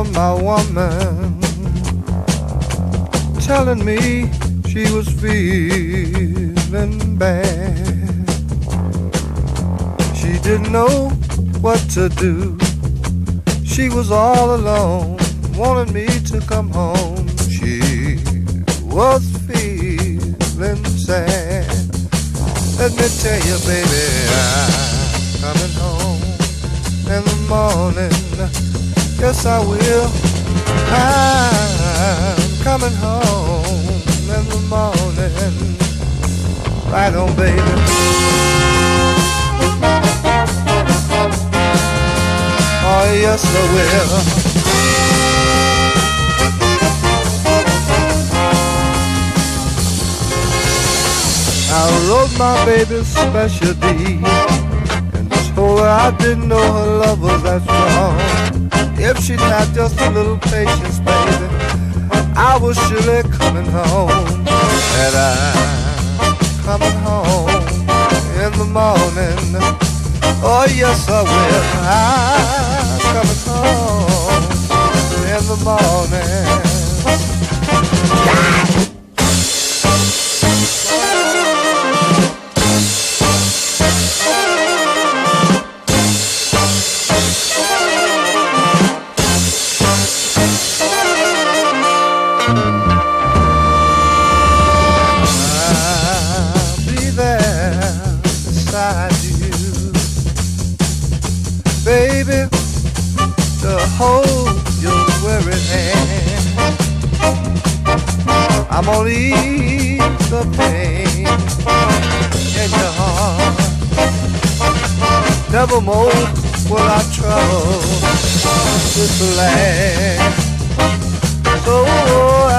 from my woman, telling me she was feeling bad. She didn't know what to do. She was all alone, wanted me to come home. She was feeling sad. Let me tell you, baby, I'm coming home in the morning. Yes, I will. I'm coming home in the morning. Right on, baby. Oh, yes, I will. I wrote my baby special deed and told her I didn't know her love was that strong. If she'd had just a little patience, baby, I was surely coming home. And I'm coming home in the morning. Oh, yes, I will. I'm coming home in the morning. I'll be there beside you, baby, to hold your weary hand. I'm gonna ease the pain in your heart. Nevermore will I trouble this land. So I